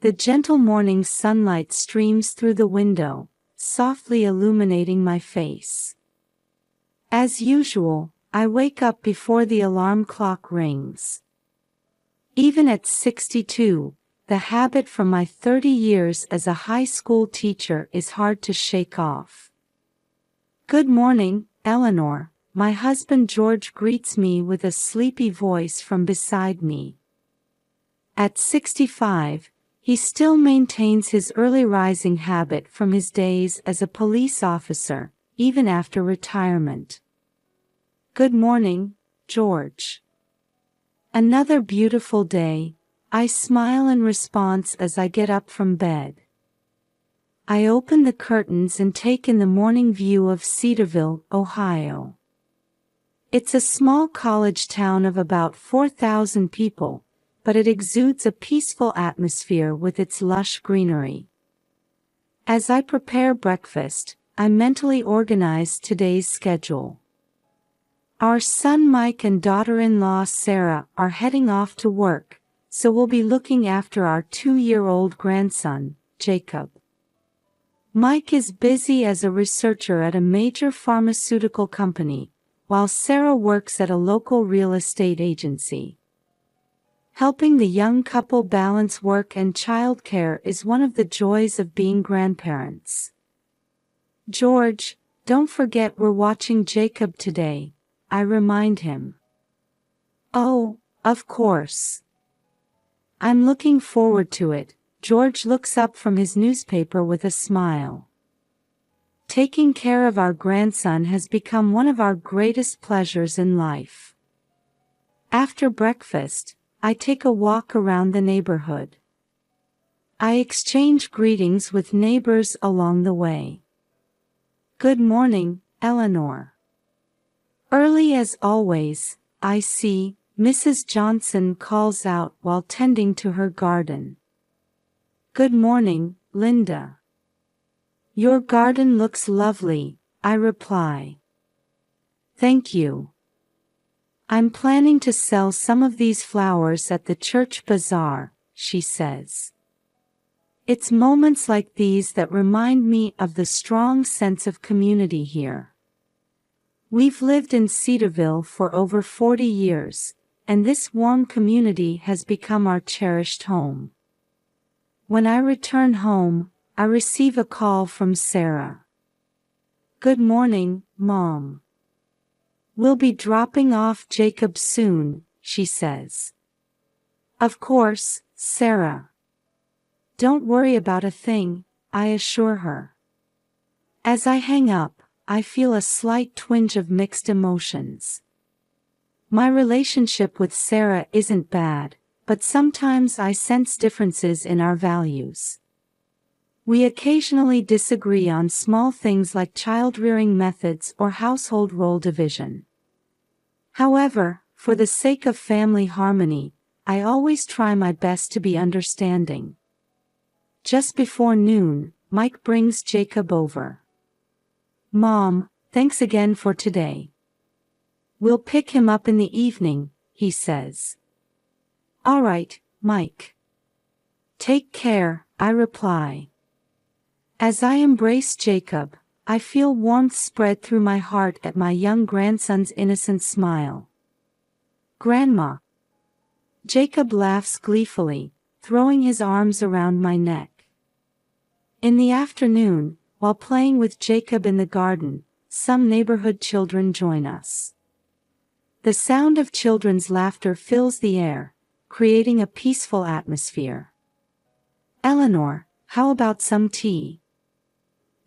The gentle morning sunlight streams through the window, softly illuminating my face. As usual, I wake up before the alarm clock rings. Even at 62, the habit from my 30 years as a high school teacher is hard to shake off. "Good morning, Eleanor," my husband George greets me with a sleepy voice from beside me. At 65, he still maintains his early rising habit from his days as a police officer, even after retirement. "Good morning, George." "Another beautiful day," I smile in response as I get up from bed. I open the curtains and take in the morning view of Cedarville, Ohio. It's a small college town of about 4,000 people, but it exudes a peaceful atmosphere with its lush greenery. As I prepare breakfast, I mentally organize today's schedule. Our son Mike and daughter-in-law Sarah are heading off to work, so we'll be looking after our 2-year-old grandson, Jacob. Mike is busy as a researcher at a major pharmaceutical company, while Sarah works at a local real estate agency. Helping the young couple balance work and childcare is one of the joys of being grandparents. "George, don't forget we're watching Jacob today," I remind him. "Oh, of course. I'm looking forward to it." George looks up from his newspaper with a smile. Taking care of our grandson has become one of our greatest pleasures in life. After breakfast, I take a walk around the neighborhood. I exchange greetings with neighbors along the way. "Good morning, Eleanor." Early as always, I see Mrs. Johnson calls out while tending to her garden. "Good morning, Linda." "Your garden looks lovely," I reply. "Thank you. I'm planning to sell some of these flowers at the church bazaar," she says. It's moments like these that remind me of the strong sense of community here. We've lived in Cedarville for over 40 years, and this warm community has become our cherished home. When I return home, I receive a call from Sarah. "Good morning, Mom. We'll be dropping off Jacob soon," she says. "Of course, Sarah. Don't worry about a thing," I assure her. As I hang up, I feel a slight twinge of mixed emotions. My relationship with Sarah isn't bad, but sometimes I sense differences in our values. We occasionally disagree on small things like child-rearing methods or household role division. However, for the sake of family harmony, I always try my best to be understanding. Just before noon, Mike brings Jacob over. "Mom, thanks again for today. We'll pick him up in the evening," he says. "All right, Mike. Take care," I reply. As I embrace Jacob, I feel warmth spread through my heart at my young grandson's innocent smile. "Grandma." Jacob laughs gleefully, throwing his arms around my neck. In the afternoon, while playing with Jacob in the garden, some neighborhood children join us. The sound of children's laughter fills the air, creating a peaceful atmosphere. "Eleanor, how about some tea?"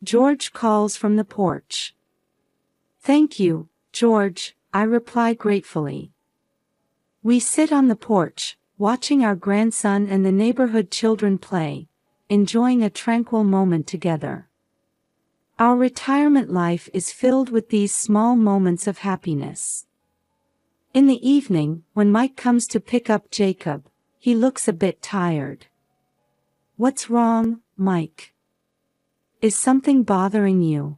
George calls from the porch. "Thank you, George," I reply gratefully. We sit on the porch, watching our grandson and the neighborhood children play, enjoying a tranquil moment together. Our retirement life is filled with these small moments of happiness. In the evening, when Mike comes to pick up Jacob, he looks a bit tired. "What's wrong, Mike? Is something bothering you?"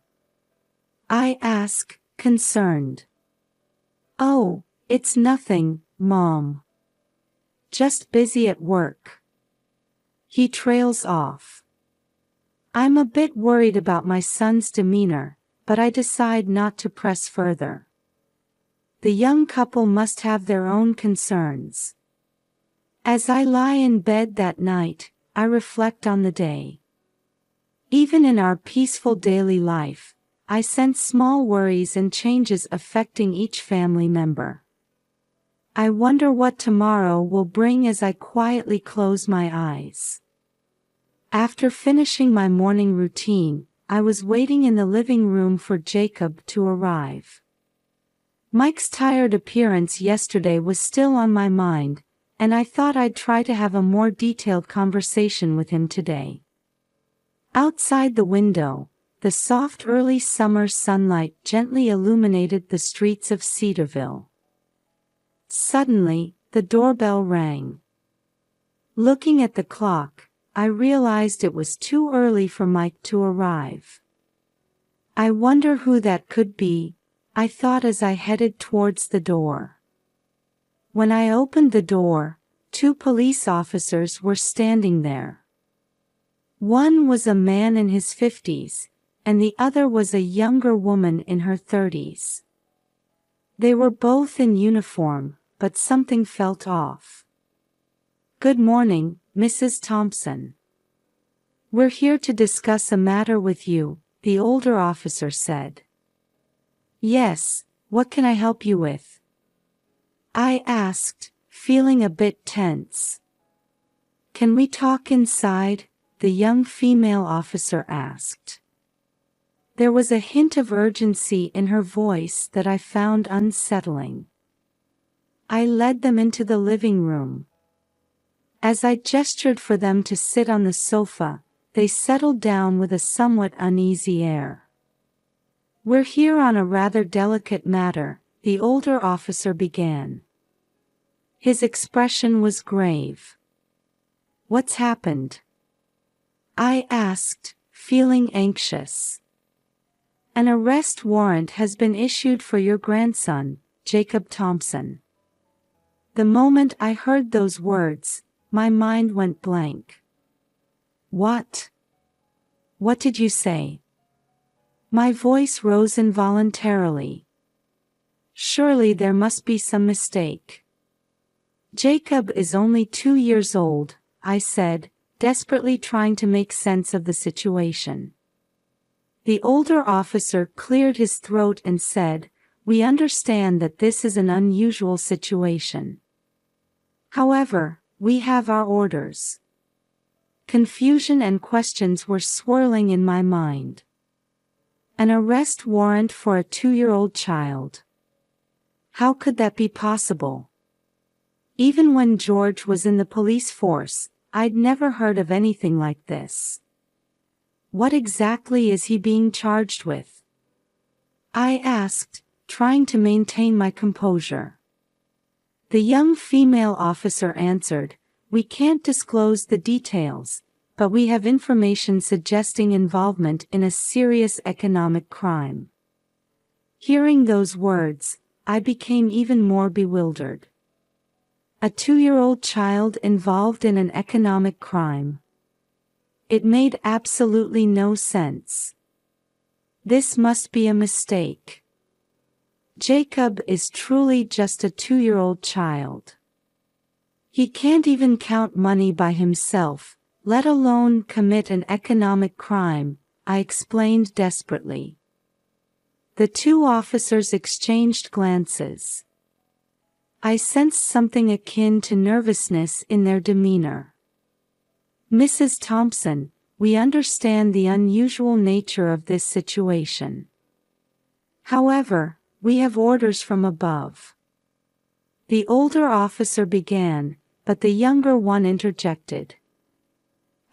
I ask, concerned. "Oh, it's nothing, Mom. Just busy at work." He trails off. I'm a bit worried about my son's demeanor, but I decide not to press further. The young couple must have their own concerns. As I lie in bed that night, I reflect on the day. Even in our peaceful daily life, I sense small worries and changes affecting each family member. I wonder what tomorrow will bring as I quietly close my eyes. After finishing my morning routine, I was waiting in the living room for Jacob to arrive. Mike's tired appearance yesterday was still on my mind, and I thought I'd try to have a more detailed conversation with him today. Outside the window, the soft early summer sunlight gently illuminated the streets of Cedarville. Suddenly, the doorbell rang. Looking at the clock, I realized it was too early for Mike to arrive. I wonder who that could be, I thought as I headed towards the door. When I opened the door, 2 police officers were standing there. One was a man in his 50s, and the other was a younger woman in her 30s. They were both in uniform, but something felt off. "Good morning, Mrs. Thompson. We're here to discuss a matter with you," the older officer said. "Yes, what can I help you with?" I asked, feeling a bit tense. "Can we talk inside?" the young female officer asked. There was a hint of urgency in her voice that I found unsettling. I led them into the living room. As I gestured for them to sit on the sofa, they settled down with a somewhat uneasy air. "We're here on a rather delicate matter," the older officer began. His expression was grave. "What's happened?" I asked, feeling anxious. "An arrest warrant has been issued for your grandson, Jacob Thompson." The moment I heard those words, my mind went blank. "What? What did you say?" My voice rose involuntarily. Surely there must be some mistake. "Jacob is only 2 years old," I said, desperately trying to make sense of the situation. The older officer cleared his throat and said, "We understand that this is an unusual situation. However, we have our orders." Confusion and questions were swirling in my mind. An arrest warrant for a 2-year-old child. How could that be possible? Even when George was in the police force, I'd never heard of anything like this. What exactly is he being charged with? I asked, trying to maintain my composure. The young female officer answered, "We can't disclose the details, but we have information suggesting involvement in a serious economic crime." Hearing those words, I became even more bewildered. A 2-year-old child involved in an economic crime. It made absolutely no sense. This must be a mistake. Jacob is truly just a 2-year-old child. He can't even count money by himself, let alone commit an economic crime, I explained desperately. The 2 officers exchanged glances. I sensed something akin to nervousness in their demeanor. "Mrs. Thompson, we understand the unusual nature of this situation. However, we have orders from above." The older officer began, but the younger one interjected.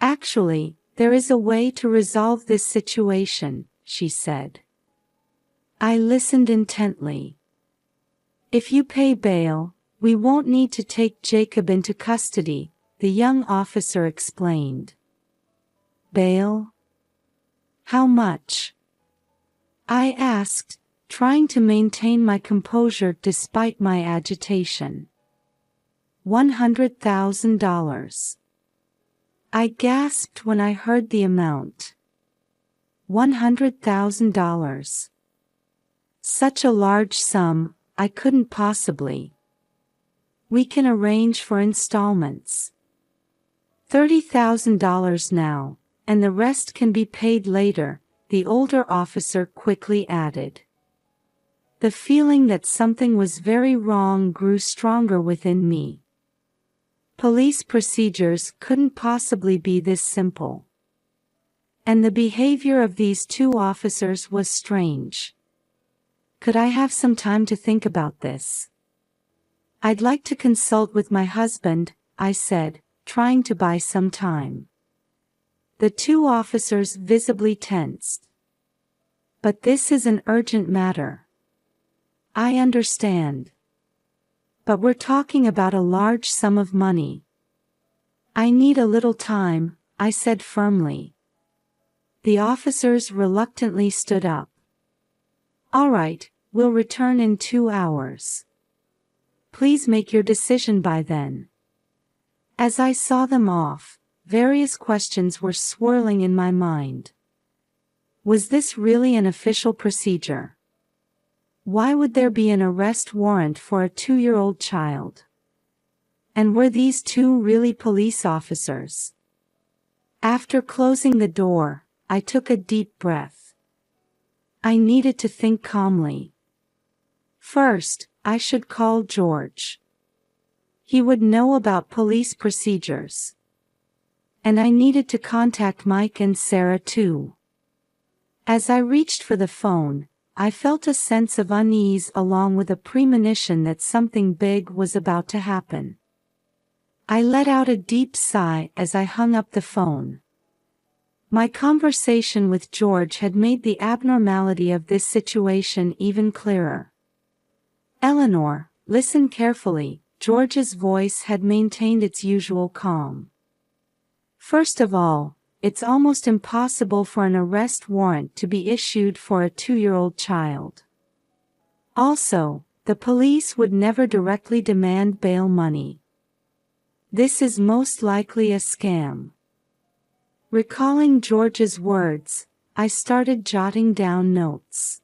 "Actually, there is a way to resolve this situation," she said. I listened intently. "If you pay bail, we won't need to take Jacob into custody," the young officer explained. "Bail? How much?" I asked, trying to maintain my composure despite my agitation. $100,000. I gasped when I heard the amount. $100,000. Such a large sum, I couldn't possibly. We can arrange for installments. $30,000 now, and the rest can be paid later, the older officer quickly added. The feeling that something was very wrong grew stronger within me. Police procedures couldn't possibly be this simple. And the behavior of these two officers was strange. Could I have some time to think about this? I'd like to consult with my husband, I said, trying to buy some time. The two officers visibly tensed. But this is an urgent matter. I understand. But we're talking about a large sum of money. I need a little time, I said firmly. The officers reluctantly stood up. All right, we'll return in 2 hours. Please make your decision by then. As I saw them off, various questions were swirling in my mind. Was this really an official procedure? Why would there be an arrest warrant for a 2-year-old child? And were these two really police officers? After closing the door, I took a deep breath. I needed to think calmly. First, I should call George. He would know about police procedures. And I needed to contact Mike and Sarah too. As I reached for the phone, I felt a sense of unease along with a premonition that something big was about to happen. I let out a deep sigh as I hung up the phone. My conversation with George had made the abnormality of this situation even clearer. Eleanor, listen carefully. George's voice had maintained its usual calm. First of all, it's almost impossible for an arrest warrant to be issued for a 2-year-old child. Also, the police would never directly demand bail money. This is most likely a scam. Recalling George's words, I started jotting down notes.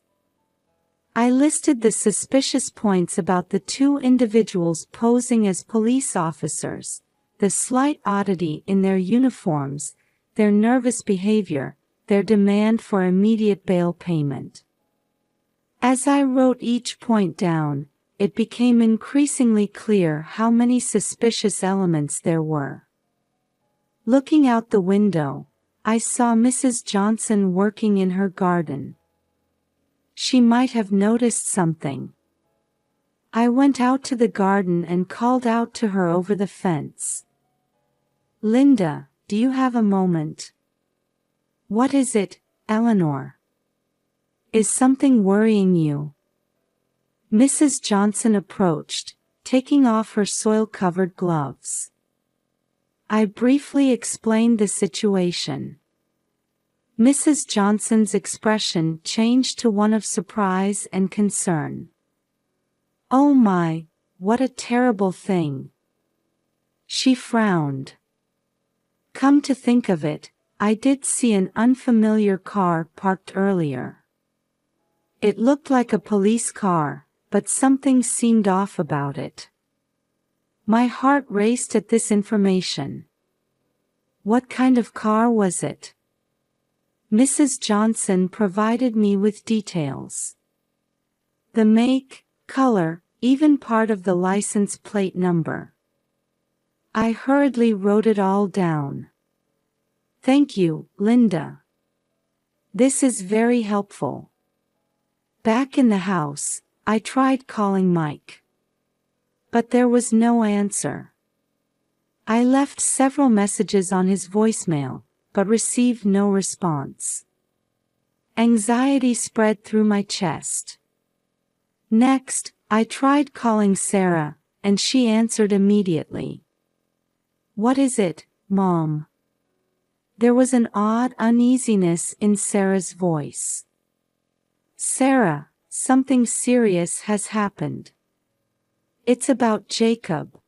I listed the suspicious points about the two individuals posing as police officers, the slight oddity in their uniforms, their nervous behavior, their demand for immediate bail payment. As I wrote each point down, it became increasingly clear how many suspicious elements there were. Looking out the window, I saw Mrs. Johnson working in her garden. She might have noticed something. I went out to the garden and called out to her over the fence. Linda, do you have a moment? What is it, Eleanor? Is something worrying you? Mrs. Johnson approached, taking off her soil-covered gloves. I briefly explained the situation. Mrs. Johnson's expression changed to one of surprise and concern. Oh my, what a terrible thing. She frowned. Come to think of it, I did see an unfamiliar car parked earlier. It looked like a police car, but something seemed off about it. My heart raced at this information. What kind of car was it? Mrs. Johnson provided me with details. The make, color, even part of the license plate number. I hurriedly wrote it all down. Thank you, Linda. This is very helpful. Back in the house, I tried calling Mike. But there was no answer. I left several messages on his voicemail, but received no response. Anxiety spread through my chest. Next, I tried calling Sarah, and she answered immediately. What is it, Mom? There was an odd uneasiness in Sarah's voice. Sarah, something serious has happened. It's about Jacob.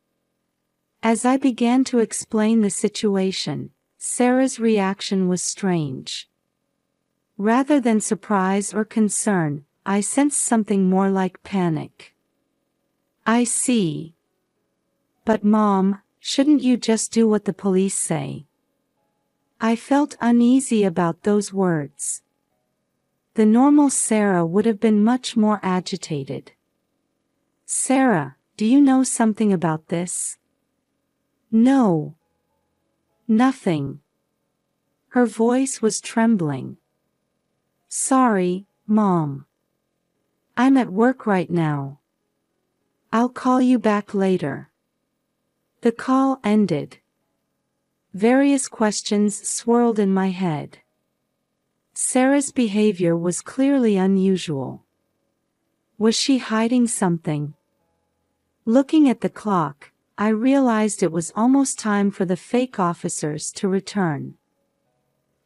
As I began to explain the situation, Sarah's reaction was strange. Rather than surprise or concern, I sensed something more like panic. I see. But Mom, shouldn't you just do what the police say? I felt uneasy about those words. The normal Sarah would have been much more agitated. Sarah, do you know something about this? No. Nothing. Her voice was trembling. Sorry, Mom. I'm at work right now. I'll call you back later. The call ended. Various questions swirled in my head. Sarah's behavior was clearly unusual. Was she hiding something? Looking at the clock, I realized it was almost time for the fake officers to return.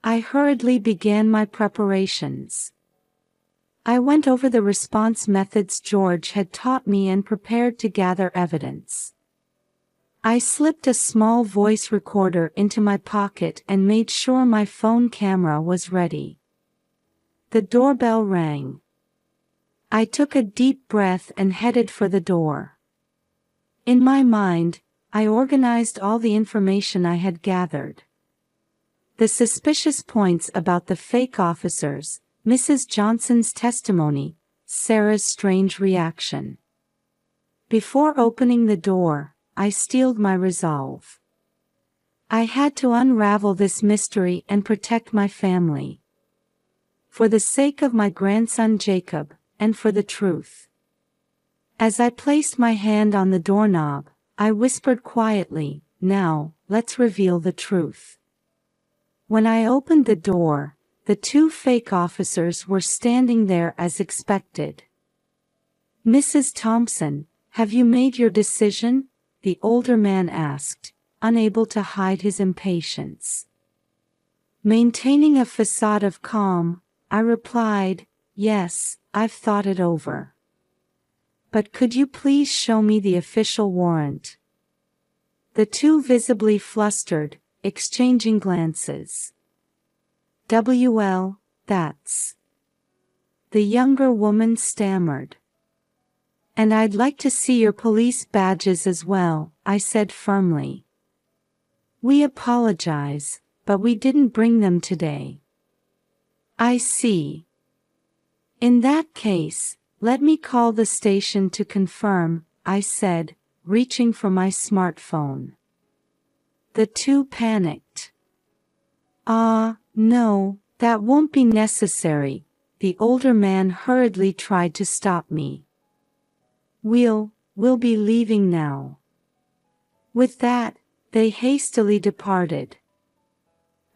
I hurriedly began my preparations. I went over the response methods George had taught me and prepared to gather evidence. I slipped a small voice recorder into my pocket and made sure my phone camera was ready. The doorbell rang. I took a deep breath and headed for the door. In my mind, I organized all the information I had gathered. The suspicious points about the fake officers, Mrs. Johnson's testimony, Sarah's strange reaction. Before opening the door, I steeled my resolve. I had to unravel this mystery and protect my family. For the sake of my grandson Jacob, and for the truth. As I placed my hand on the doorknob, I whispered quietly, "Now, let's reveal the truth." When I opened the door, the two fake officers were standing there as expected. "Mrs. Thompson, have you made your decision?" the older man asked, unable to hide his impatience. Maintaining a facade of calm, I replied, "Yes, I've thought it over. But could you please show me the official warrant?" The two visibly flustered, exchanging glances. "Well, that's..." The younger woman stammered. "And I'd like to see your police badges as well," I said firmly. "We apologize, but we didn't bring them today." "I see. In that case, let me call the station to confirm," I said, reaching for my smartphone. The two panicked. No, that won't be necessary," the older man hurriedly tried to stop me. We'll be leaving now." With that, they hastily departed.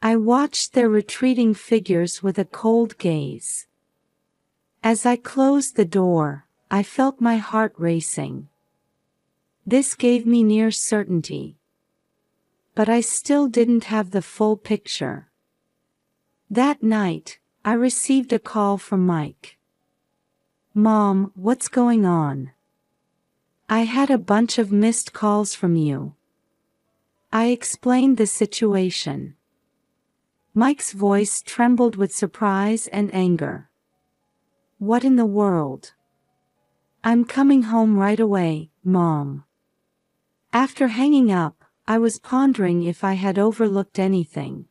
I watched their retreating figures with a cold gaze. As I closed the door, I felt my heart racing. This gave me near certainty. But I still didn't have the full picture. That night, I received a call from Mike. "Mom, what's going on? I had a bunch of missed calls from you." I explained the situation. Mike's voice trembled with surprise and anger. "What in the world?" "I'm coming home right away, Mom." After hanging up, I was pondering if I had overlooked anything.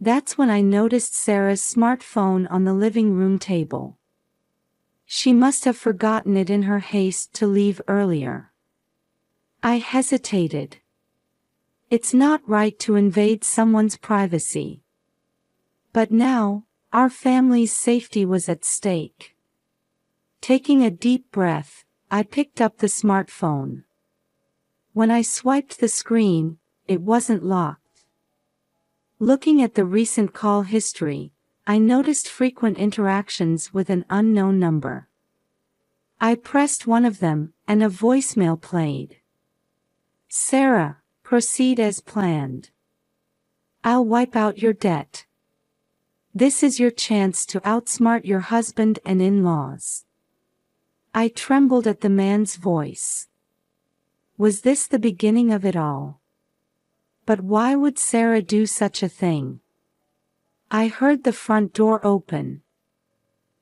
That's when I noticed Sarah's smartphone on the living room table. She must have forgotten it in her haste to leave earlier. I hesitated. It's not right to invade someone's privacy. But now, our family's safety was at stake. Taking a deep breath, I picked up the smartphone. When I swiped the screen, it wasn't locked. Looking at the recent call history, I noticed frequent interactions with an unknown number. I pressed one of them, and a voicemail played. "Sarah, proceed as planned. I'll wipe out your debt. This is your chance to outsmart your husband and in-laws." I trembled at the man's voice. Was this the beginning of it all? But why would Sarah do such a thing? I heard the front door open.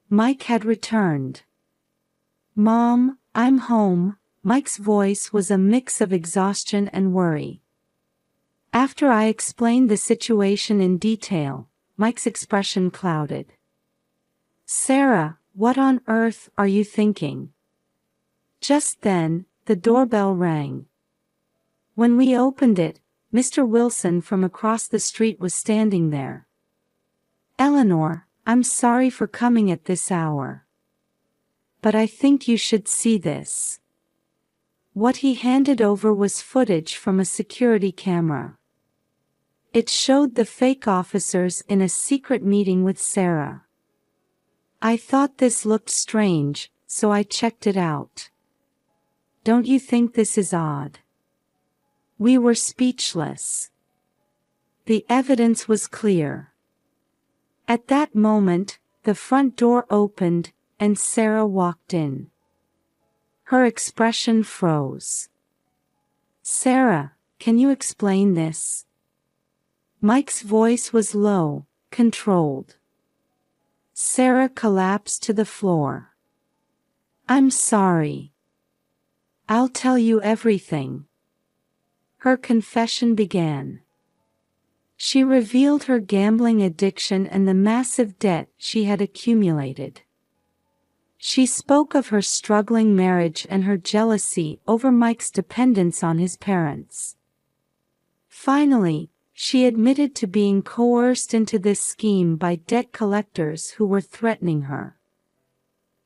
Mike had returned. "Mom, I'm home." Mike's voice was a mix of exhaustion and worry. After I explained the situation in detail, Mike's expression clouded. "Sarah, what on earth are you thinking?" Just then, the doorbell rang. When we opened it, Mr. Wilson from across the street was standing there. "Eleanor, I'm sorry for coming at this hour. But I think you should see this." What he handed over was footage from a security camera. It showed the fake officers in a secret meeting with Sarah. I thought this looked strange, so I checked it out. Don't you think this is odd? We were speechless. The evidence was clear. At that moment, the front door opened, and Sarah walked in. Her expression froze. "Sarah, can you explain this?" Mike's voice was low, controlled. Sarah collapsed to the floor. "I'm sorry. I'll tell you everything." Her confession began. She revealed her gambling addiction and the massive debt she had accumulated. She spoke of her struggling marriage and her jealousy over Mike's dependence on his parents. Finally, she admitted to being coerced into this scheme by debt collectors who were threatening her.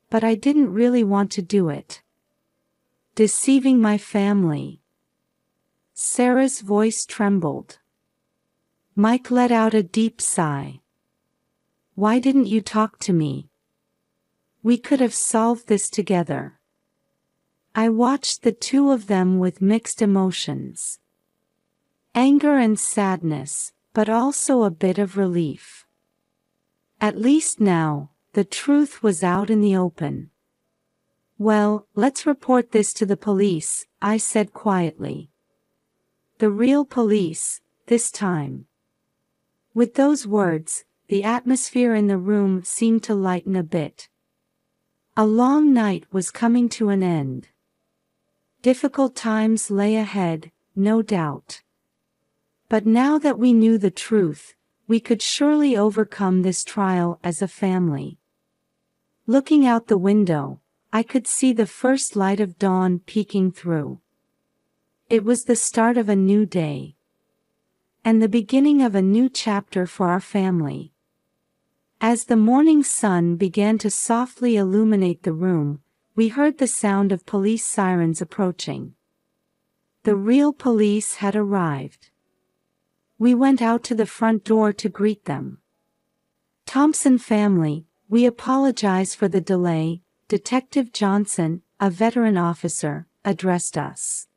"But I didn't really want to do it. Deceiving my family." Sarah's voice trembled. Mike let out a deep sigh. "Why didn't you talk to me? We could have solved this together." I watched the two of them with mixed emotions. Anger and sadness, but also a bit of relief. At least now, the truth was out in the open. "Well, let's report this to the police," I said quietly. "The real police, this time." With those words, the atmosphere in the room seemed to lighten a bit. A long night was coming to an end. Difficult times lay ahead, no doubt. But now that we knew the truth, we could surely overcome this trial as a family. Looking out the window, I could see the first light of dawn peeking through. It was the start of a new day. And the beginning of a new chapter for our family. As the morning sun began to softly illuminate the room, we heard the sound of police sirens approaching. The real police had arrived. We went out to the front door to greet them. "Thompson family, we apologize for the delay," Detective Johnson, a veteran officer, addressed us.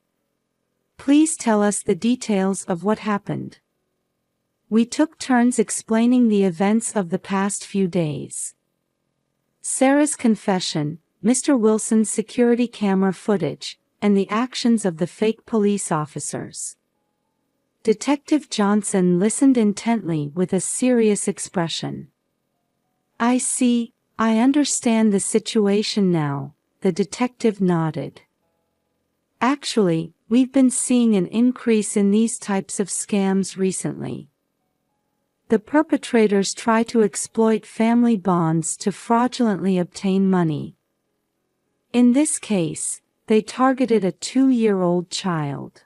"Please tell us the details of what happened." We took turns explaining the events of the past few days. Sarah's confession, Mr. Wilson's security camera footage, and the actions of the fake police officers. Detective Johnson listened intently with a serious expression. "I see, I understand the situation now," the detective nodded. "Actually, we've been seeing an increase in these types of scams recently. The perpetrators try to exploit family bonds to fraudulently obtain money. In this case, they targeted a 2-year-old child."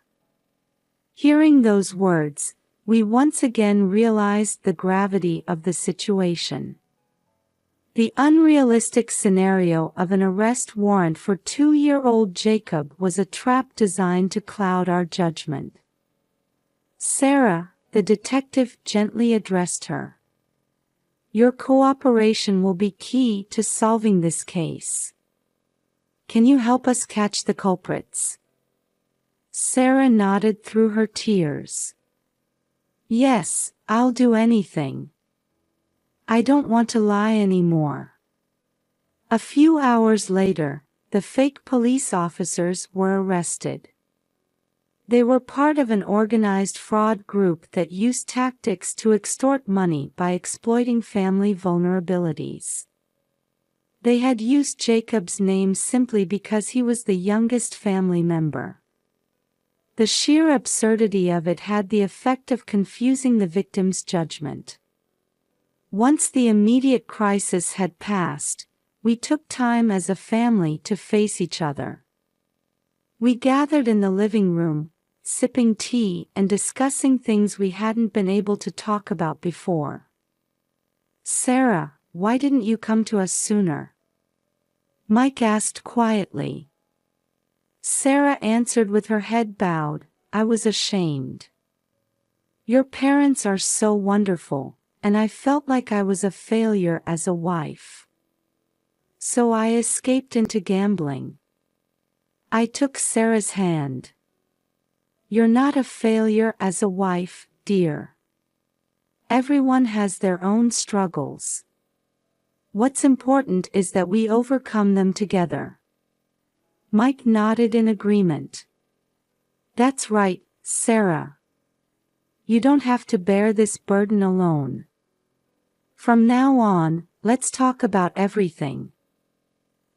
Hearing those words, we once again realized the gravity of the situation. The unrealistic scenario of an arrest warrant for 2-year-old Jacob was a trap designed to cloud our judgment. "Sarah," the detective gently addressed her. "Your cooperation will be key to solving this case. Can you help us catch the culprits?" Sarah nodded through her tears. "Yes, I'll do anything. I don't want to lie anymore." A few hours later, the fake police officers were arrested. They were part of an organized fraud group that used tactics to extort money by exploiting family vulnerabilities. They had used Jacob's name simply because he was the youngest family member. The sheer absurdity of it had the effect of confusing the victim's judgment. Once the immediate crisis had passed, we took time as a family to face each other. We gathered in the living room, sipping tea and discussing things we hadn't been able to talk about before. "Sarah, why didn't you come to us sooner?" Mike asked quietly. Sarah answered with her head bowed, "I was ashamed. Your parents are so wonderful, and I felt like I was a failure as a wife. So I escaped into gambling." I took Sarah's hand. "You're not a failure as a wife, dear. Everyone has their own struggles. What's important is that we overcome them together." Mike nodded in agreement. "That's right, Sarah. You don't have to bear this burden alone. From now on, let's talk about everything."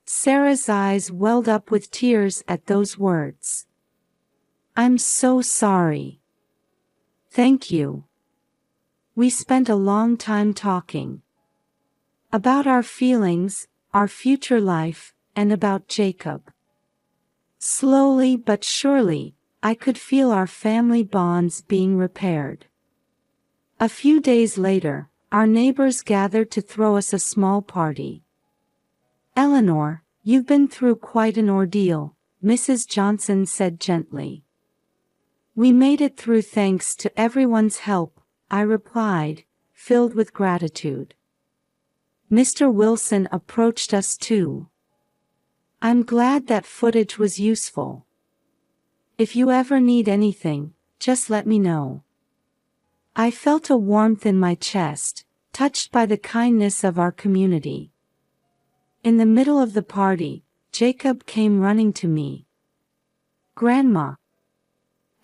Sarah's eyes welled up with tears at those words. "I'm so sorry." "Thank you." We spent a long time talking. About our feelings, our future life, and about Jacob. Slowly but surely, I could feel our family bonds being repaired. A few days later, our neighbors gathered to throw us a small party. "Eleanor, you've been through quite an ordeal," Mrs. Johnson said gently. "We made it through thanks to everyone's help," I replied, filled with gratitude. Mr. Wilson approached us too. "I'm glad that footage was useful. If you ever need anything, just let me know." I felt a warmth in my chest, touched by the kindness of our community. In the middle of the party, Jacob came running to me. "Grandma."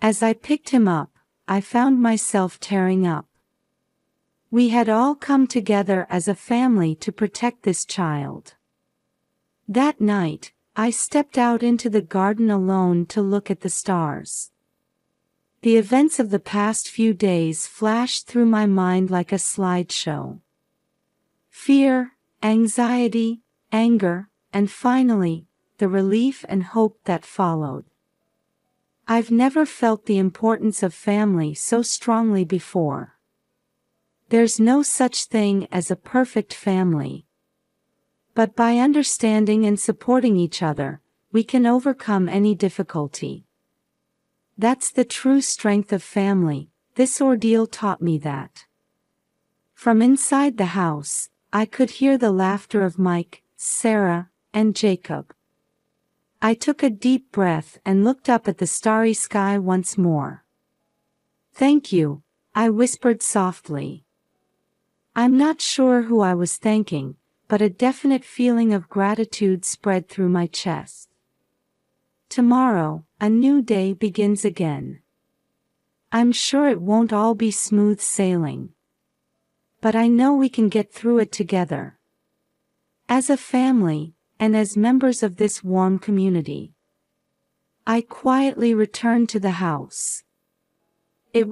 As I picked him up, I found myself tearing up. We had all come together as a family to protect this child. That night, I stepped out into the garden alone to look at the stars. The events of the past few days flashed through my mind like a slideshow. Fear, anxiety, anger, and finally, the relief and hope that followed. I've never felt the importance of family so strongly before. There's no such thing as a perfect family. But by understanding and supporting each other, we can overcome any difficulty. That's the true strength of family. This ordeal taught me that. From inside the house, I could hear the laughter of Mike, Sarah, and Jacob. I took a deep breath and looked up at the starry sky once more. "Thank you," I whispered softly. I'm not sure who I was thanking, but a definite feeling of gratitude spread through my chest. Tomorrow, a new day begins again. I'm sure it won't all be smooth sailing. But I know we can get through it together. As a family, and as members of this warm community. I quietly returned to the house. It